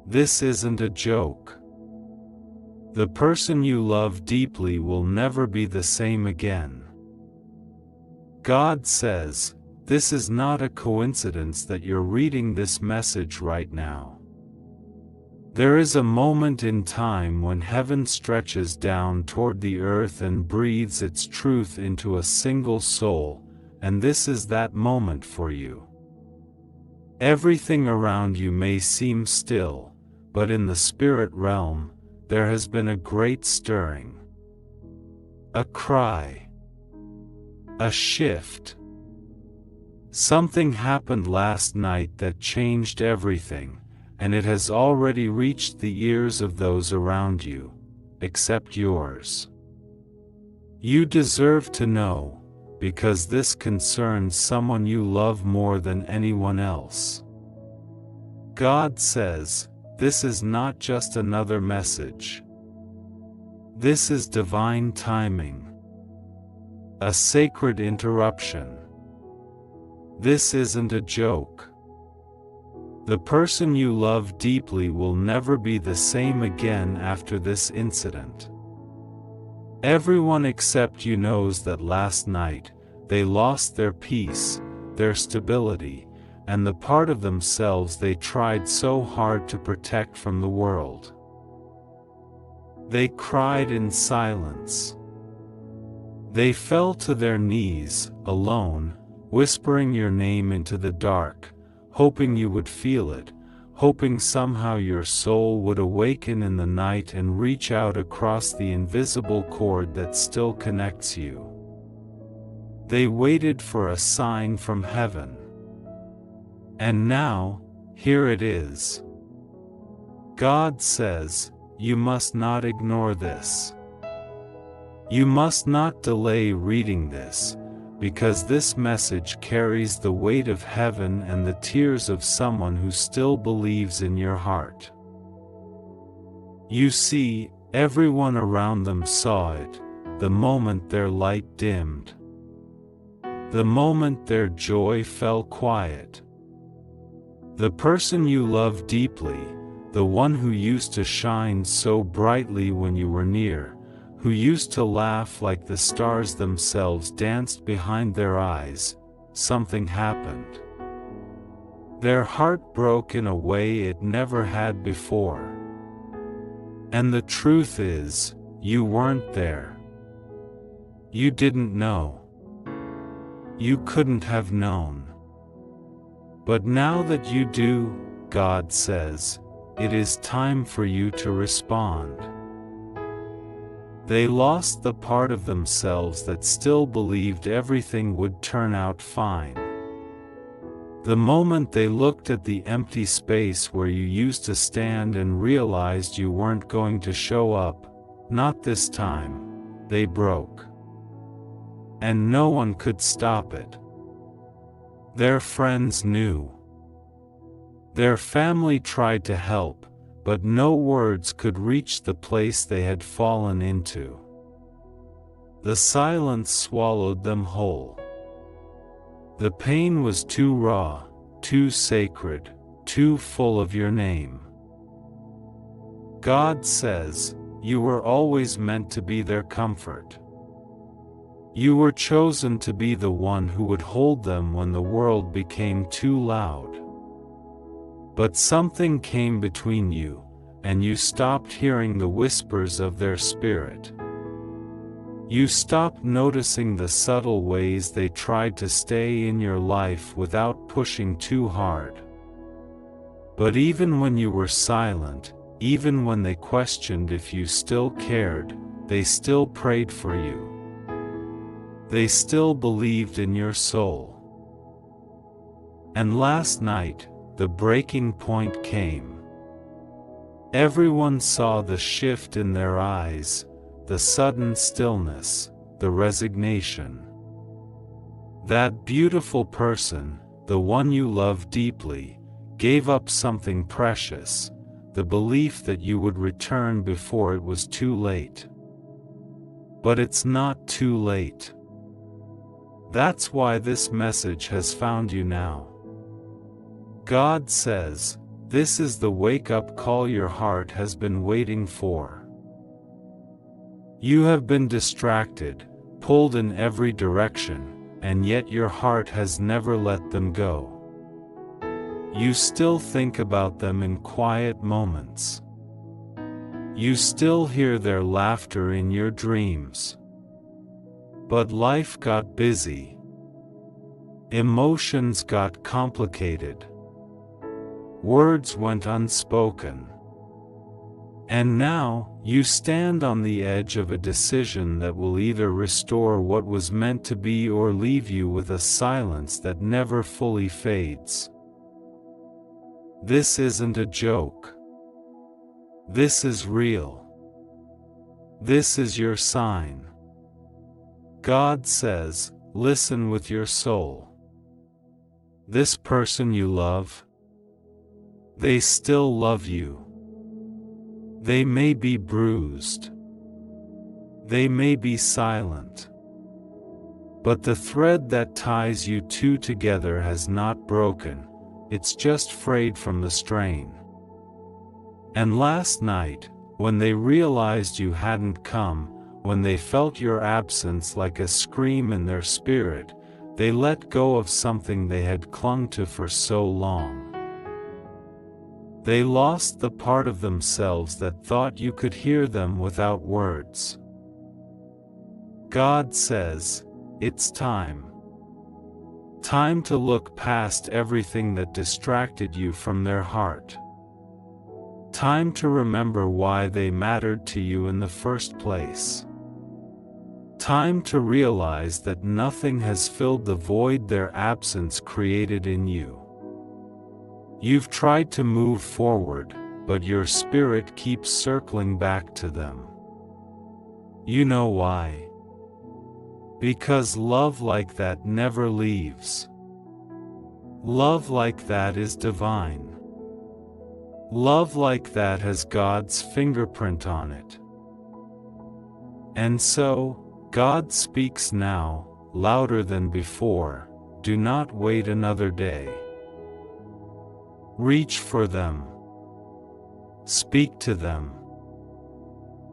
This isn't a joke. The person you love deeply will never be the same again. God says, this is not a coincidence that you're reading this message right now. There is a moment in time when heaven stretches down toward the earth and breathes its truth into a single soul, and this is that moment for you. Everything around you may seem still, but in the spirit realm, there has been a great stirring. A cry. A shift. Something happened last night that changed everything, and it has already reached the ears of those around you, except yours. You deserve to know, because this concerns someone you love more than anyone else. God says, this is not just another message. This is divine timing. A sacred interruption. This isn't a joke. The person you love deeply will never be the same again after this incident. Everyone except you knows that last night, they lost their peace, their stability, and the part of themselves they tried so hard to protect from the world. They cried in silence. They fell to their knees, alone, whispering your name into the dark, hoping you would feel it, hoping somehow your soul would awaken in the night and reach out across the invisible cord that still connects you. They waited for a sign from heaven. And now, here it is. God says, you must not ignore this. You must not delay reading this, because this message carries the weight of heaven and the tears of someone who still believes in your heart. You see, everyone around them saw it, the moment their light dimmed. The moment their joy fell quiet. The person you love deeply, the one who used to shine so brightly when you were near, who used to laugh like the stars themselves danced behind their eyes, something happened. Their heart broke in a way it never had before. And the truth is, you weren't there. You didn't know. You couldn't have known. But now that you do, God says, it is time for you to respond. They lost the part of themselves that still believed everything would turn out fine. The moment they looked at the empty space where you used to stand and realized you weren't going to show up, not this time, they broke. And no one could stop it. Their friends knew. Their family tried to help, but no words could reach the place they had fallen into. The silence swallowed them whole. The pain was too raw, too sacred, too full of your name. God says, you were always meant to be their comfort. You were chosen to be the one who would hold them when the world became too loud. But something came between you, and you stopped hearing the whispers of their spirit. You stopped noticing the subtle ways they tried to stay in your life without pushing too hard. But even when you were silent, even when they questioned if you still cared, they still prayed for you. They still believed in your soul. And last night, the breaking point came. Everyone saw the shift in their eyes, the sudden stillness, the resignation. That beautiful person, the one you love deeply, gave up something precious, the belief that you would return before it was too late. But it's not too late. That's why this message has found you now. God says, This is the wake-up call your heart has been waiting for. You have been distracted, pulled in every direction, and yet your heart has never let them go. You still think about them in quiet moments. You still hear their laughter in your dreams. But life got busy. Emotions got complicated. Words went unspoken. And now, you stand on the edge of a decision that will either restore what was meant to be or leave you with a silence that never fully fades. This isn't a joke. This is real. This is your sign. God says, listen with your soul. This person you love, they still love you. They may be bruised. They may be silent. But the thread that ties you two together has not broken, it's just frayed from the strain. And last night, when they realized you hadn't come, when they felt your absence like a scream in their spirit, they let go of something they had clung to for so long. They lost the part of themselves that thought you could hear them without words. God says, it's time. Time to look past everything that distracted you from their heart. Time to remember why they mattered to you in the first place. Time to realize that nothing has filled the void their absence created in you. You've tried to move forward, but your spirit keeps circling back to them. You know why? Because love like that never leaves. Love like that is divine. Love like that has God's fingerprint on it. And so, God speaks now, louder than before, do not wait another day. Reach for them. Speak to them.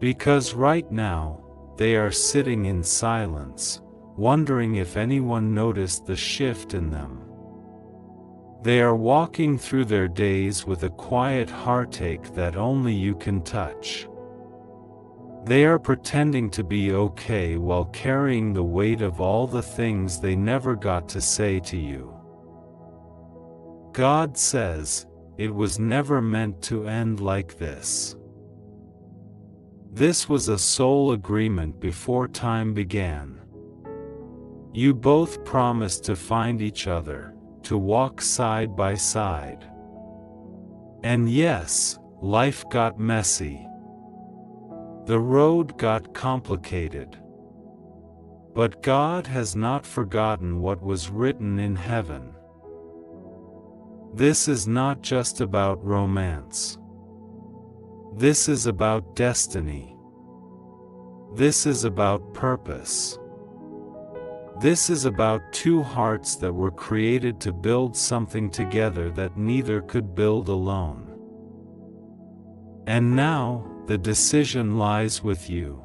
Because right now, they are sitting in silence, wondering if anyone noticed the shift in them. They are walking through their days with a quiet heartache that only you can touch. They are pretending to be okay while carrying the weight of all the things they never got to say to you. God says, it was never meant to end like this. This was a soul agreement before time began. You both promised to find each other, to walk side by side. And yes, life got messy. The road got complicated. But God has not forgotten what was written in heaven. This is not just about romance. This is about destiny. This is about purpose. This is about two hearts that were created to build something together that neither could build alone. And now, the decision lies with you.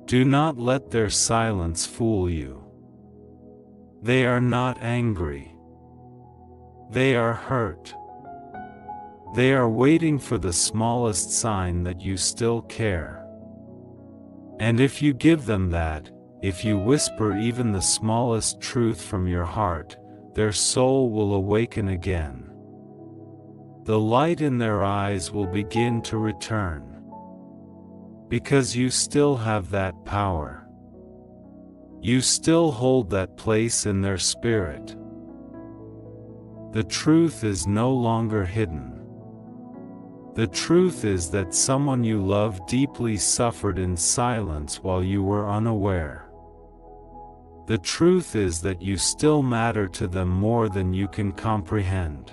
Do not let their silence fool you. They are not angry. They are hurt. They are waiting for the smallest sign that you still care. And if you give them that, if you whisper even the smallest truth from your heart, their soul will awaken again. The light in their eyes will begin to return. Because you still have that power. You still hold that place in their spirit. The truth is no longer hidden. The truth is that someone you love deeply suffered in silence while you were unaware. The truth is that you still matter to them more than you can comprehend.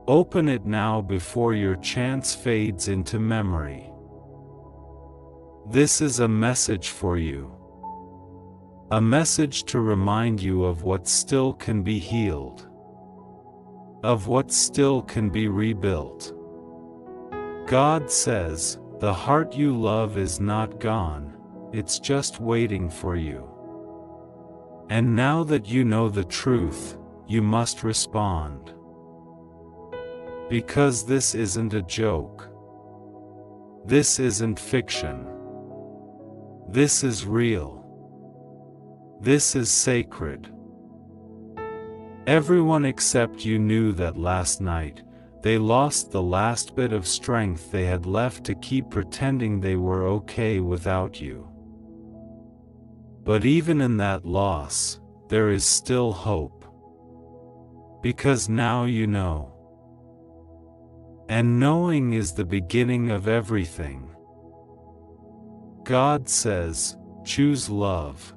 Open it now before your chance fades into memory. This is a message for you. A message to remind you of what still can be healed. of what still can be rebuilt. God says, the heart you love is not gone, it's just waiting for you. And now that you know the truth, you must respond. Because this isn't a joke. This isn't fiction. This is real. This is sacred. Everyone except you knew that last night, they lost the last bit of strength they had left to keep pretending they were okay without you. But even in that loss, there is still hope. Because now you know. And knowing is the beginning of everything. God says, choose love.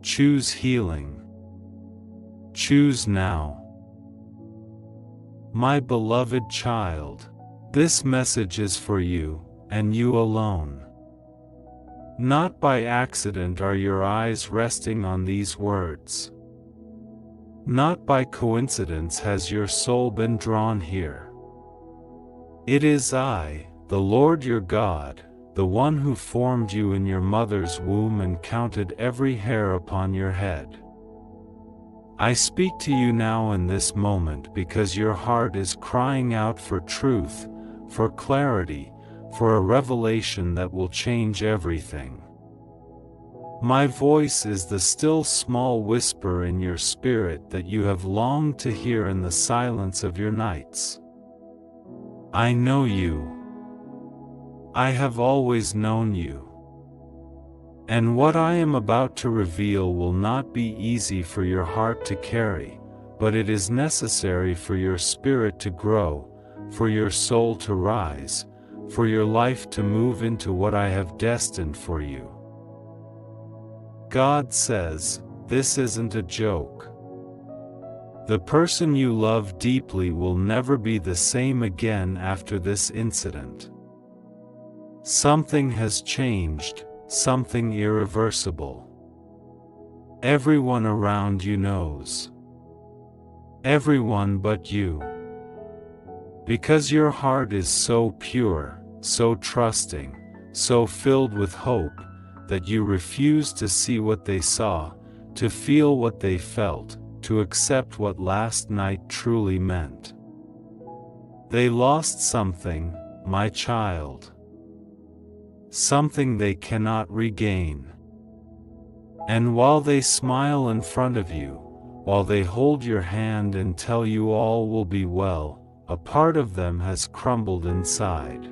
Choose healing. Choose now. My beloved child, this message is for you, and you alone. Not by accident are your eyes resting on these words. Not by coincidence has your soul been drawn here. It is I, the Lord your God, the one who formed you in your mother's womb and counted every hair upon your head. I speak to you now in this moment because your heart is crying out for truth, for clarity, for a revelation that will change everything. My voice is the still small whisper in your spirit that you have longed to hear in the silence of your nights. I know you. I have always known you. And what I am about to reveal will not be easy for your heart to carry, but it is necessary for your spirit to grow, for your soul to rise, for your life to move into what I have destined for you. God says, this isn't a joke. The person you love deeply will never be the same again after this incident. Something has changed, something irreversible. Everyone around you knows. Everyone but you. Because your heart is so pure, so trusting, so filled with hope, that you refuse to see what they saw, to feel what they felt, to accept what last night truly meant. They lost something, my child. Something they cannot regain. And while they smile in front of you, while they hold your hand and tell you all will be well, a part of them has crumbled inside.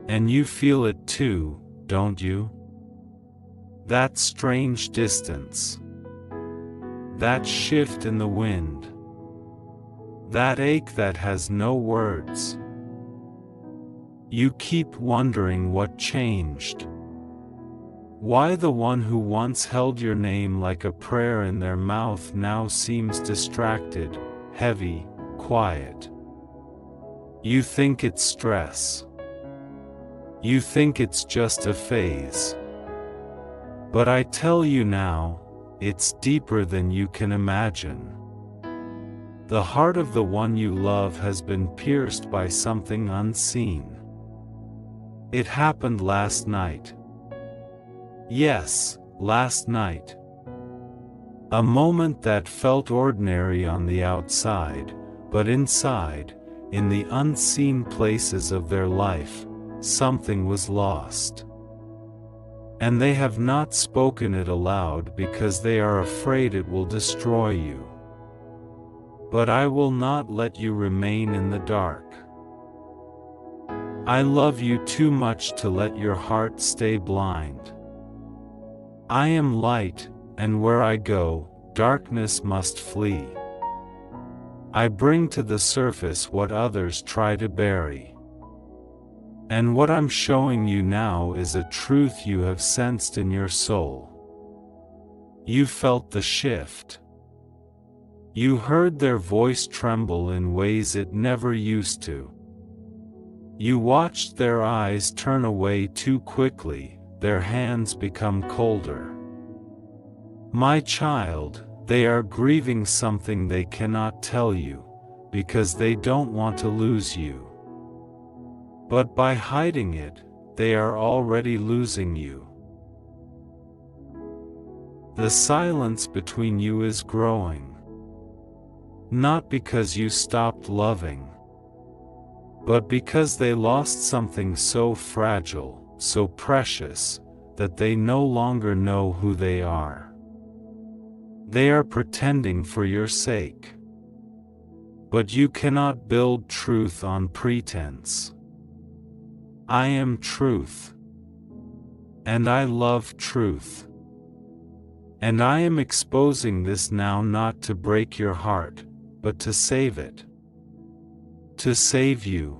And you feel it too, don't you? That strange distance. That shift in the wind. That ache that has no words. You keep wondering what changed. Why the one who once held your name like a prayer in their mouth now seems distracted, heavy, quiet. You think it's stress. You think it's just a phase. But I tell you now, it's deeper than you can imagine. The heart of the one you love has been pierced by something unseen. It happened last night. Yes, last night. A moment that felt ordinary on the outside, but inside, in the unseen places of their life, something was lost. And they have not spoken it aloud because they are afraid it will destroy you. But I will not let you remain in the dark. I love you too much to let your heart stay blind. I am light, and where I go, darkness must flee. I bring to the surface what others try to bury. And what I'm showing you now is a truth you have sensed in your soul. You felt the shift. You heard their voice tremble in ways it never used to. You watched their eyes turn away too quickly, their hands become colder. My child, They are grieving something they cannot tell you, because they don't want to lose you. But by hiding it, they are already losing you. The silence between you is growing. Not because you stopped loving, but because they lost something so fragile, so precious, that they no longer know who they are. They are pretending for your sake. But you cannot build truth on pretense. I am truth. And I love truth. And I am exposing this now not to break your heart, but to save it. To save you.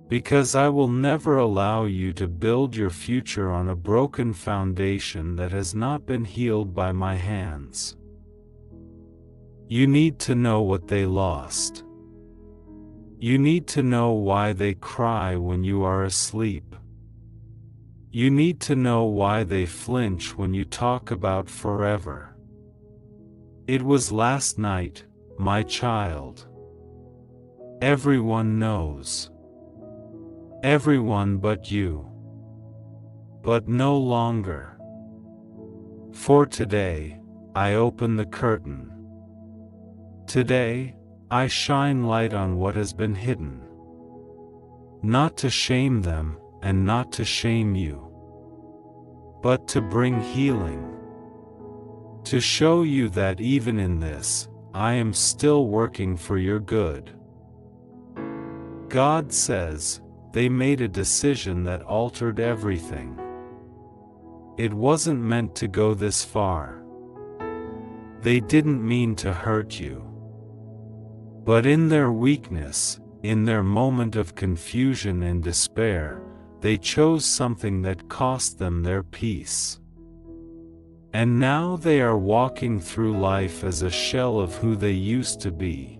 Because I will never allow you to build your future on a broken foundation that has not been healed by my hands. You need to know what they lost. You need to know why they cry when you are asleep. You need to know why they flinch when you talk about forever. It was last night, my child. Everyone knows. Everyone but you. But no longer. For today, I open the curtain. Today, I shine light on what has been hidden. Not to shame them, and not to shame you. But to bring healing. To show you that even in this, I am still working for your good. God says, they made a decision that altered everything. It wasn't meant to go this far. They didn't mean to hurt you. But in their weakness, in their moment of confusion and despair, they chose something that cost them their peace. And now they are walking through life as a shell of who they used to be.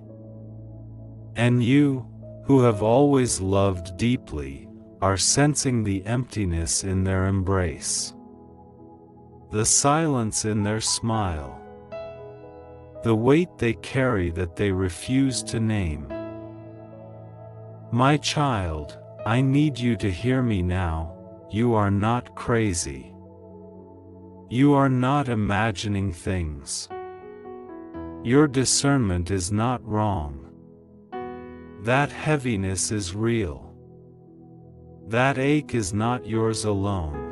And you, who have always loved deeply, are sensing the emptiness in their embrace. The silence in their smile. The weight they carry that they refuse to name. My child, I need you to hear me now. You are not crazy. You are not imagining things. Your discernment is not wrong. That heaviness is real. That ache is not yours alone.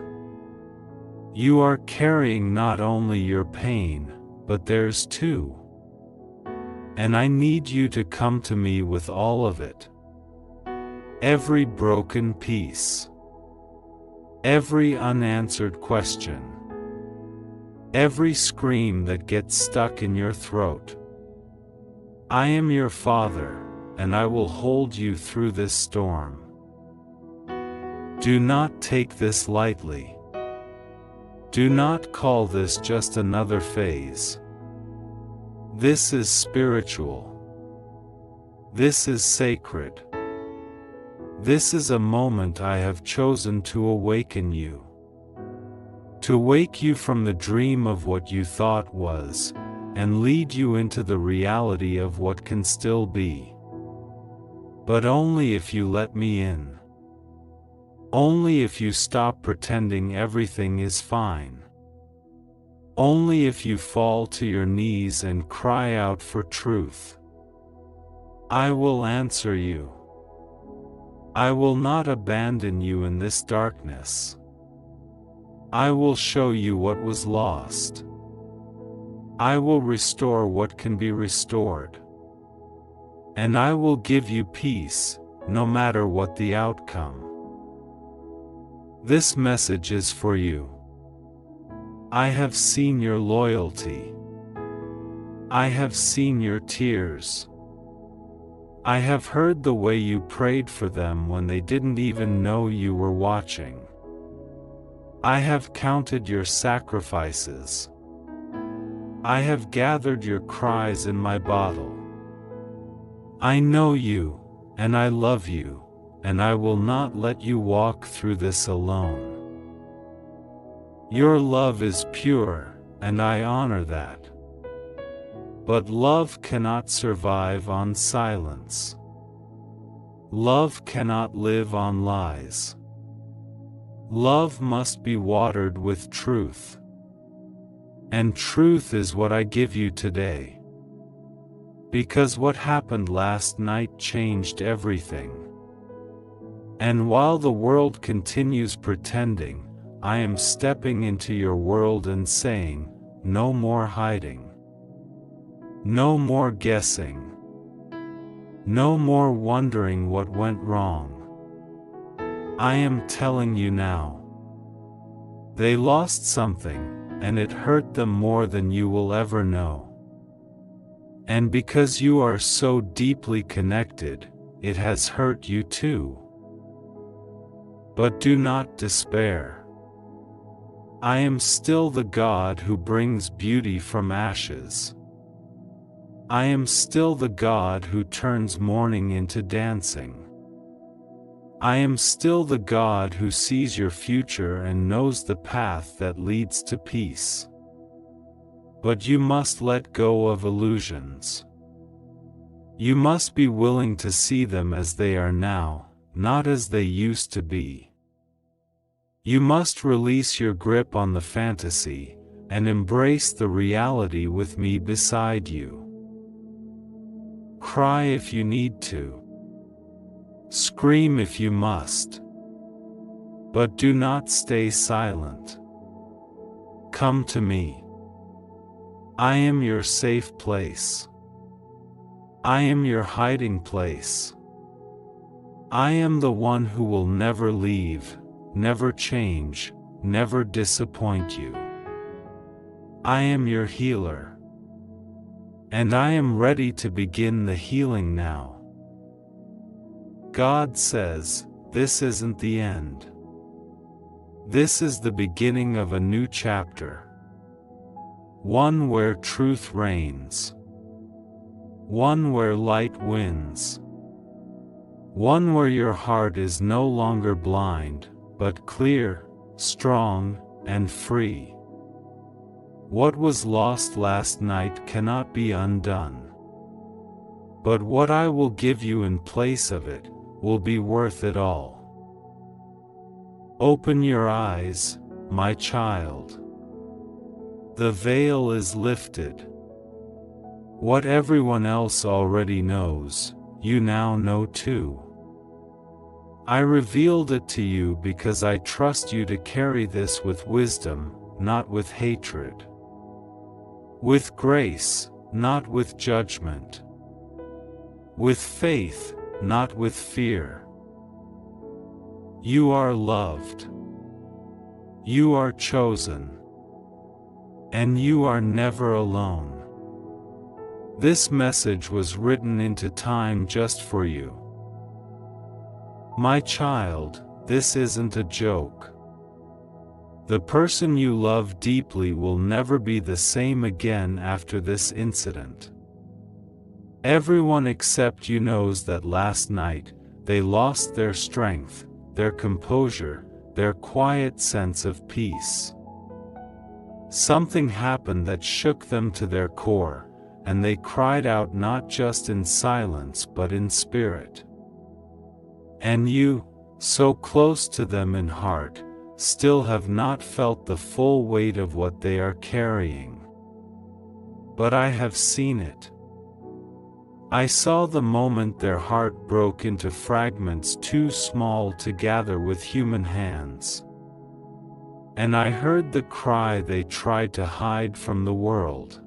You are carrying not only your pain, but theirs too. And I need you to come to me with all of it. Every broken piece. Every unanswered question. Every scream that gets stuck in your throat. I am your Father, and I will hold you through this storm. Do not take this lightly. Do not call this just another phase. This is spiritual. This is sacred. This is a moment I have chosen to awaken you. To wake you from the dream of what you thought was, and lead you into the reality of what can still be. But only if you let me in. Only if you stop pretending everything is fine. Only if you fall to your knees and cry out for truth. I will answer you. I will not abandon you in this darkness. I will show you what was lost. I will restore what can be restored. And I will give you peace, no matter what the outcome. This message is for you. I have seen your loyalty. I have seen your tears. I have heard the way you prayed for them when they didn't even know you were watching. I have counted your sacrifices. I have gathered your cries in my bottle. I know you, and I love you, and I will not let you walk through this alone. Your love is pure, and I honor that. But love cannot survive on silence. Love cannot live on lies. Love must be watered with truth. And truth is what I give you today. Because what happened last night changed everything. And while the world continues pretending, I am stepping into your world and saying, no more hiding. No more guessing. No more wondering what went wrong. I am telling you now. They lost something, and it hurt them more than you will ever know. And because you are so deeply connected, it has hurt you too. But do not despair. I am still the God who brings beauty from ashes. I am still the God who turns mourning into dancing. I am still the God who sees your future and knows the path that leads to peace. But you must let go of illusions. You must be willing to see them as they are now, not as they used to be. You must release your grip on the fantasy, and embrace the reality with me beside you. Cry if you need to. Scream if you must. But do not stay silent. Come to me. I am your safe place. I am your hiding place. I am the one who will never leave, never change, never disappoint you. I am your healer. And I am ready to begin the healing now. God says, this isn't the end. This is the beginning of a new chapter. One where truth reigns. One where light wins. One where your heart is no longer blind, but clear, strong, and free. What was lost last night cannot be undone. But what I will give you in place of it will be worth it all. Open your eyes, my child. The veil is lifted. What everyone else already knows, you now know too. I revealed it to you because I trust you to carry this with wisdom, not with hatred. With grace, not with judgment. With faith, not with fear. You are loved. You are chosen. And you are never alone. This message was written into time just for you. My child, this isn't a joke. The person you love deeply will never be the same again after this incident. Everyone except you knows that last night, they lost their strength, their composure, their quiet sense of peace. Something happened that shook them to their core, and they cried out not just in silence but in spirit. And you, so close to them in heart, still have not felt the full weight of what they are carrying. But I have seen it. I saw the moment their heart broke into fragments too small to gather with human hands. And I heard the cry they tried to hide from the world.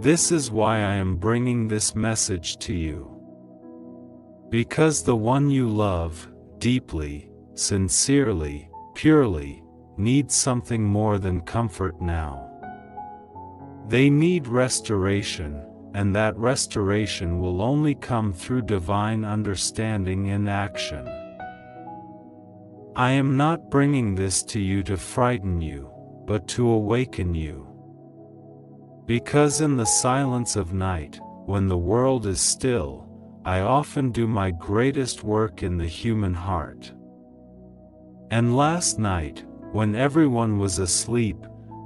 This is why I am bringing this message to you. Because the one you love, deeply, sincerely, purely, needs something more than comfort now. They need restoration, and that restoration will only come through divine understanding and action. I am not bringing this to you to frighten you, but to awaken you. Because in the silence of night, when the world is still, I often do my greatest work in the human heart. And last night, when everyone was asleep,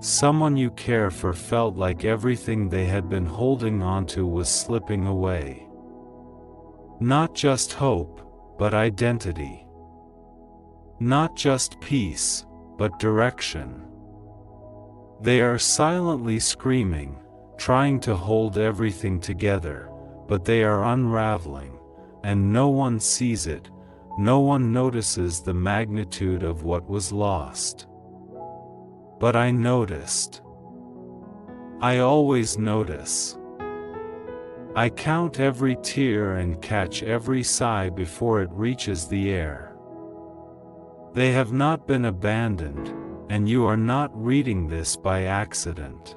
someone you care for felt like everything they had been holding onto was slipping away. Not just hope, but identity. Not just peace, but direction. They are silently screaming, trying to hold everything together, but they are unraveling, and no one sees it, no one notices the magnitude of what was lost. But I noticed. I always notice. I count every tear and catch every sigh before it reaches the air. They have not been abandoned, and you are not reading this by accident.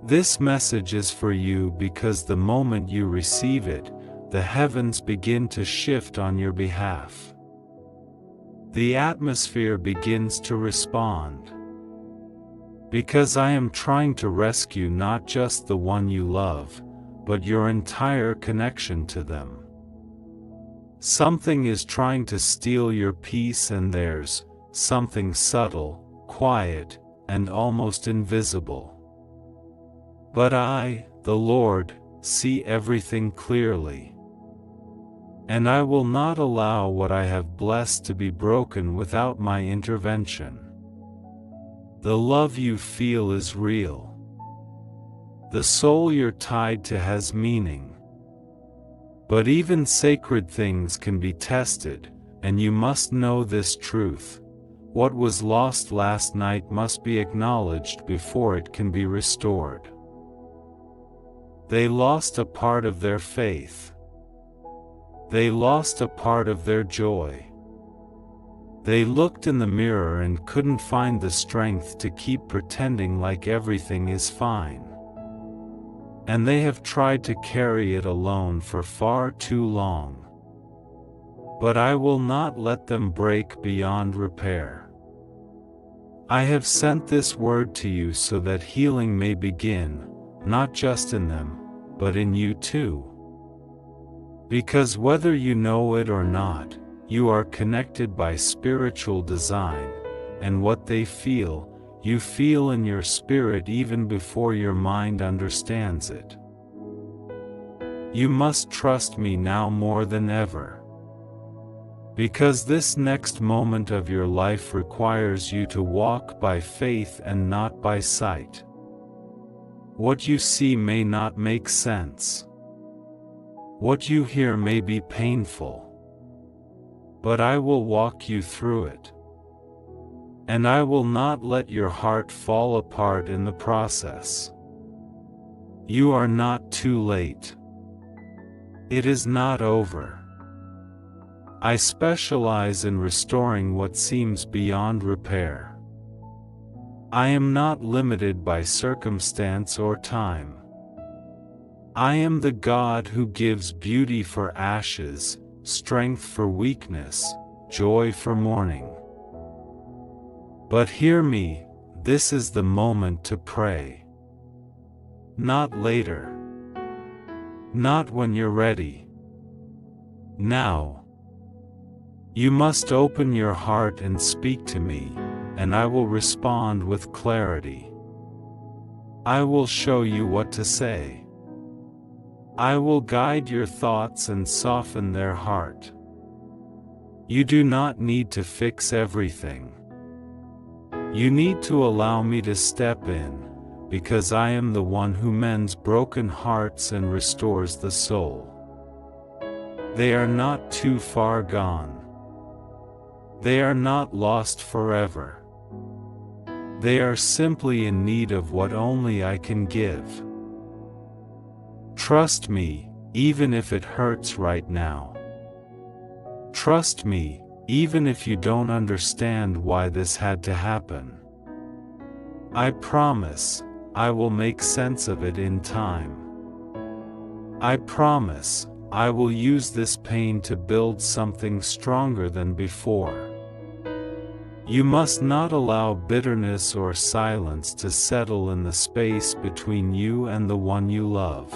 This message is for you because the moment you receive it, the heavens begin to shift on your behalf. The atmosphere begins to respond. Because I am trying to rescue not just the one you love, but your entire connection to them. Something is trying to steal your peace and theirs, something subtle, quiet, and almost invisible. But I, the Lord, see everything clearly. And I will not allow what I have blessed to be broken without my intervention. The love you feel is real. The soul you're tied to has meaning. But even sacred things can be tested, and you must know this truth. What was lost last night must be acknowledged before it can be restored. They lost a part of their faith. They lost a part of their joy. They looked in the mirror and couldn't find the strength to keep pretending like everything is fine. And they have tried to carry it alone for far too long. But I will not let them break beyond repair. I have sent this word to you so that healing may begin, not just in them, but in you too. Because whether you know it or not, you are connected by spiritual design, and what they feel, you feel in your spirit even before your mind understands it. You must trust me now more than ever. Because this next moment of your life requires you to walk by faith and not by sight. What you see may not make sense. What you hear may be painful. But I will walk you through it. And I will not let your heart fall apart in the process. You are not too late. It is not over. I specialize in restoring what seems beyond repair. I am not limited by circumstance or time. I am the God who gives beauty for ashes, strength for weakness, joy for mourning. But hear me, this is the moment to pray. Not later. Not when you're ready. Now. You must open your heart and speak to me, and I will respond with clarity. I will show you what to say. I will guide your thoughts and soften their heart. You do not need to fix everything. You need to allow me to step in, because I am the one who mends broken hearts and restores the soul. They are not too far gone. They are not lost forever. They are simply in need of what only I can give. Trust me, even if it hurts right now. Trust me, even if you don't understand why this had to happen. I promise, I will make sense of it in time. I promise, I will use this pain to build something stronger than before. You must not allow bitterness or silence to settle in the space between you and the one you love.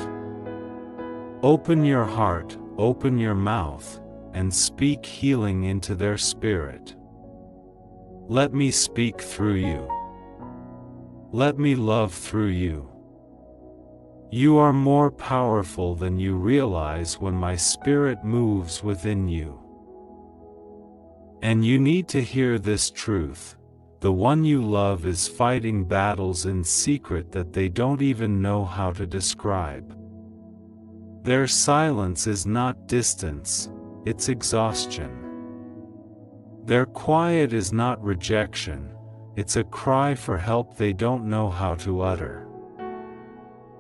Open your heart, open your mouth, and speak healing into their spirit. Let me speak through you. Let me love through you. You are more powerful than you realize when my spirit moves within you. And you need to hear this truth. The one you love is fighting battles in secret that they don't even know how to describe. Their silence is not distance, it's exhaustion. Their quiet is not rejection, it's a cry for help they don't know how to utter.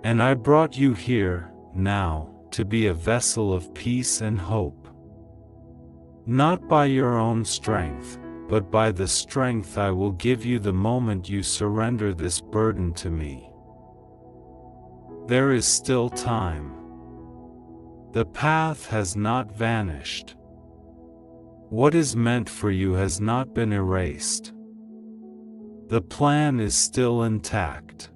And I brought you here, now, to be a vessel of peace and hope. Not by your own strength, but by the strength I will give you the moment you surrender this burden to me. There is still time. The path has not vanished. What is meant for you has not been erased. The plan is still intact.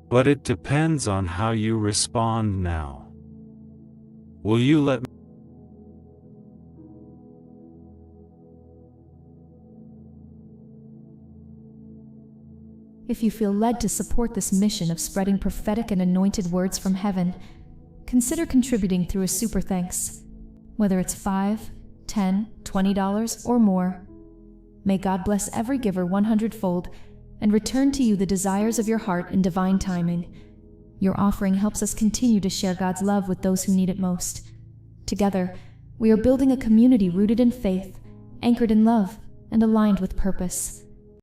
But it depends on how you respond now. Will you let me? If you feel led to support this mission of spreading prophetic and anointed words from heaven, consider contributing through a super thanks. Whether it's $5, $10, $20, or more. May God bless every giver 100-fold and return to you the desires of your heart in divine timing. Your offering helps us continue to share God's love with those who need it most. Together, we are building a community rooted in faith, anchored in love, and aligned with purpose.